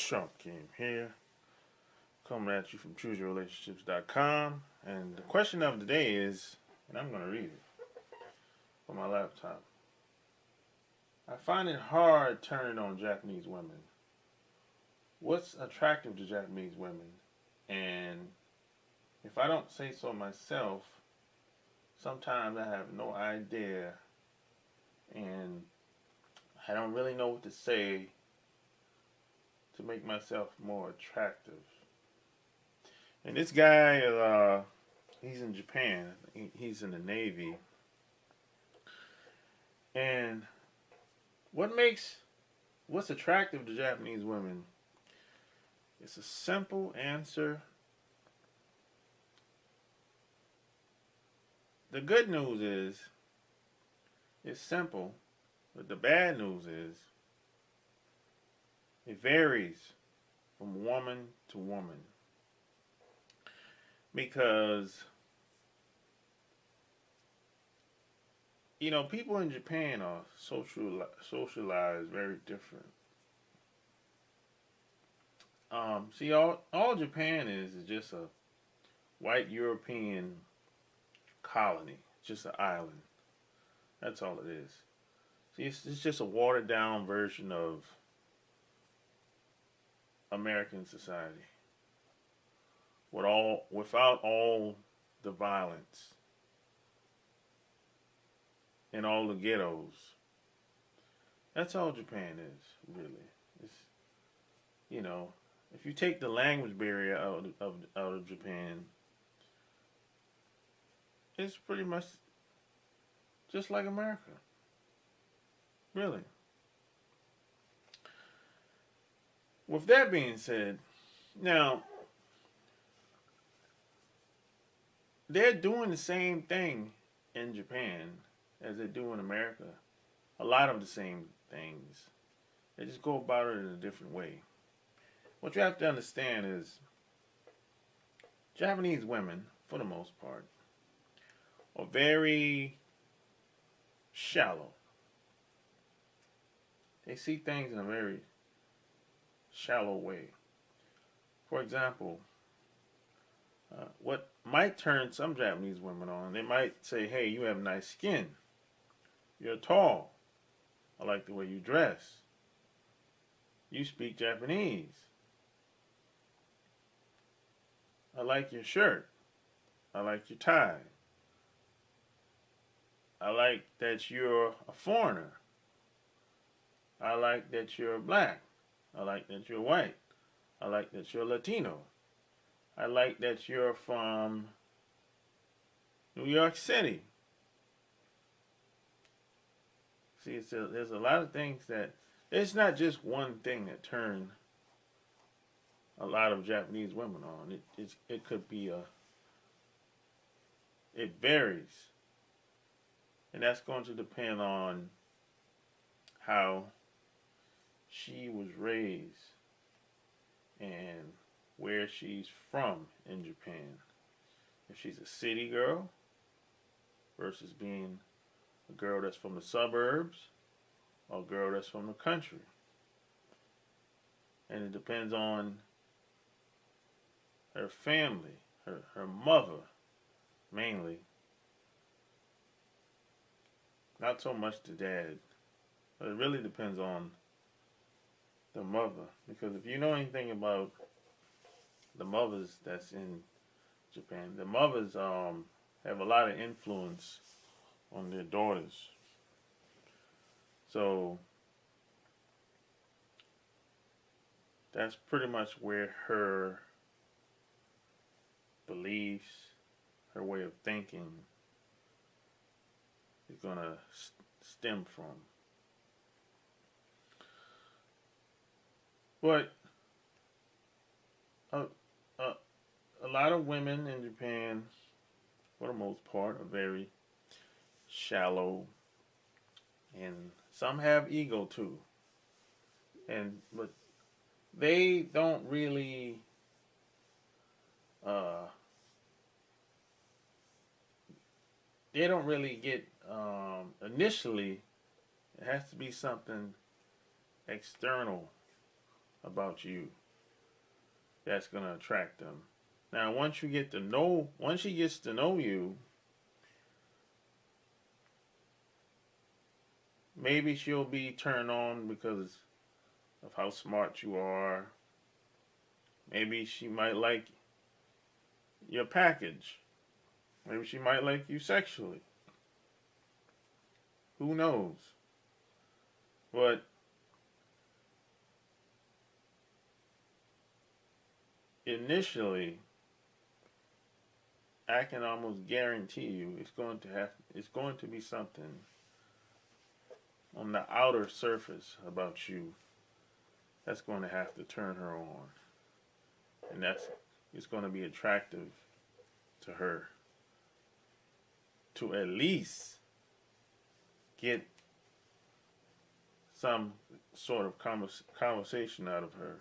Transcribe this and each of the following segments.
Sharp Game here, coming at you from ChooseYourRelationships.com. And the question of the day is, and I'm going to read it from my laptop. I find it hard turning on Japanese women. What's attractive to Japanese women? And if I don't say so myself, sometimes I have no idea and I don't really know what to say to make myself more attractive. And this guy, he's in Japan. He's in the Navy. And what's attractive to Japanese women? It's a simple answer. The good news is, it's simple, but the bad news is, it varies from woman to woman. Because, people in Japan are socialized very different. See, all Japan is just a white European colony, just an island. That's all it is. See, it's just a watered down version of American society, without all the violence and all the ghettos. That's all Japan is, really. It's, if you take the language barrier out of Japan, it's pretty much just like America. Really. With that being said, now, they're doing the same thing in Japan as they do in America. A lot of the same things. They just go about it in a different way. What you have to understand is, Japanese women, for the most part, are very shallow. They see things in a very shallow way. For example, what might turn some Japanese women on, they might say, hey, you have nice skin. You're tall. I like the way you dress. You speak Japanese. I like your shirt. I like your tie. I like that you're a foreigner. I like that you're black. I like that you're white. I like that you're Latino. I like that you're from New York City. See, there's a lot of things that, it's not just one thing that turn a lot of Japanese women on. It could be it varies. And that's going to depend on how she was raised and where she's from in Japan. If she's a city girl versus being a girl that's from the suburbs or a girl that's from the country. And it depends on her family, her mother, mainly. Not so much the dad, but it really depends on the mother. Because if you know anything about the mothers that's in Japan, the mothers have a lot of influence on their daughters. So that's pretty much where her beliefs, her way of thinking is going to stem from. But a lot of women in Japan, for the most part, are very shallow, and some have ego too. But they don't really get initially. It has to be something external about you that's going to attract them. Now, once she gets to know you, maybe she'll be turned on because of how smart you are. Maybe she might like your package. Maybe she might like you sexually. Who knows? But initially, I can almost guarantee you it's going to be something on the outer surface about you that's going to have to turn her on. And it's going to be attractive to her to at least get some sort of conversation out of her.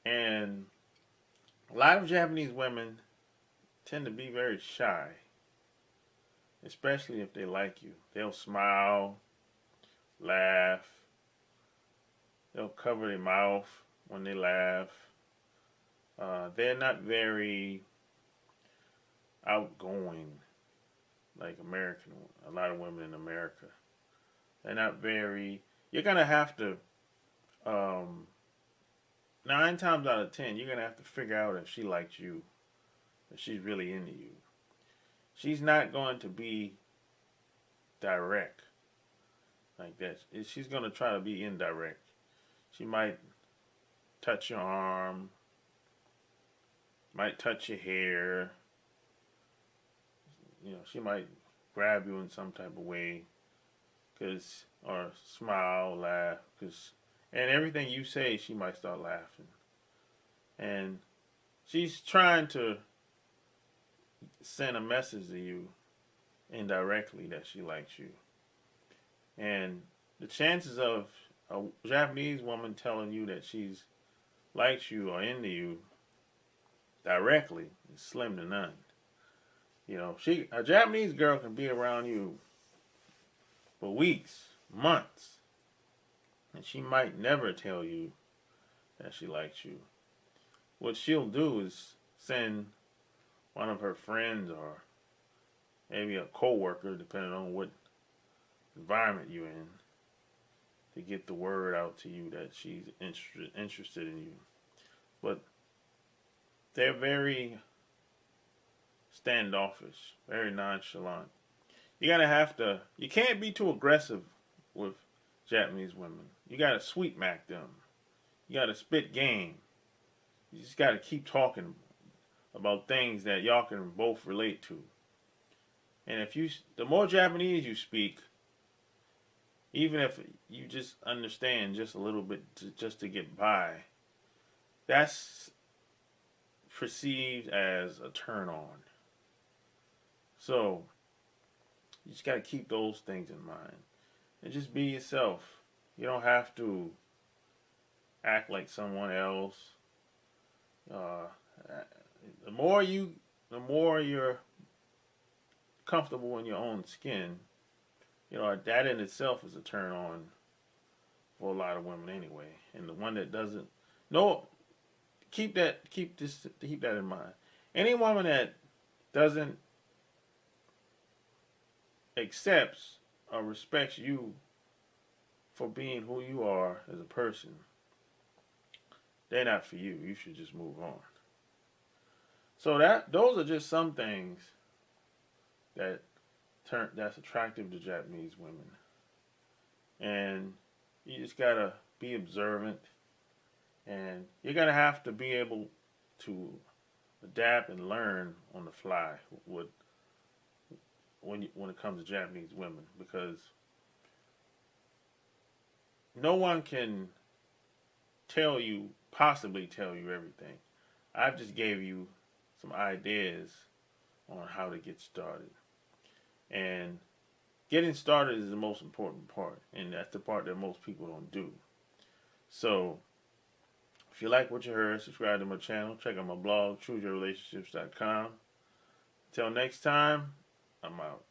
And a lot of Japanese women tend to be very shy, especially if they like you. They'll smile, laugh, they'll cover their mouth when they laugh. They're not very outgoing like a lot of women in America. They're not very, you're going to have to, 9 times out of 10, you're going to have to figure out if she likes you, if she's really into you. She's not going to be direct like that. She's going to try to be indirect. She might touch your arm, might touch your hair. She might grab you in some type of way, or smile, laugh, and everything you say, she might start laughing. And she's trying to send a message to you indirectly that she likes you. And the chances of a Japanese woman telling you that she's likes you or into you directly is slim to none. A Japanese girl can be around you for weeks, months, and she might never tell you that she likes you. What she'll do is send one of her friends or maybe a coworker, depending on what environment you're in, to get the word out to you that she's interested in you. But they're very standoffish, very nonchalant. You can't be too aggressive with Japanese women. You gotta sweet mac them. You gotta spit game. You just gotta keep talking about things that y'all can both relate to. And the more Japanese you speak, even if you just understand just a little bit just to get by, that's perceived as a turn on. So, you just got to keep those things in mind. And just be yourself. You don't have to act like someone else. The more you're comfortable in your own skin, that in itself is a turn on for a lot of women anyway. And the one that doesn't, keep that in mind. Any woman that doesn't accepts or respects you for being who you are as a person, they're not for you. You should just move on. So those are just some things that's attractive to Japanese women. And you just gotta be observant, and you're gonna have to be able to adapt and learn on the fly when it comes to Japanese women, because no one can possibly tell you everything. I've just gave you some ideas on how to get started. And getting started is the most important part, and that's the part that most people don't do. So, if you like what you heard, subscribe to my channel. Check out my blog, chooseyourrelationships.com. Until next time, I'm out.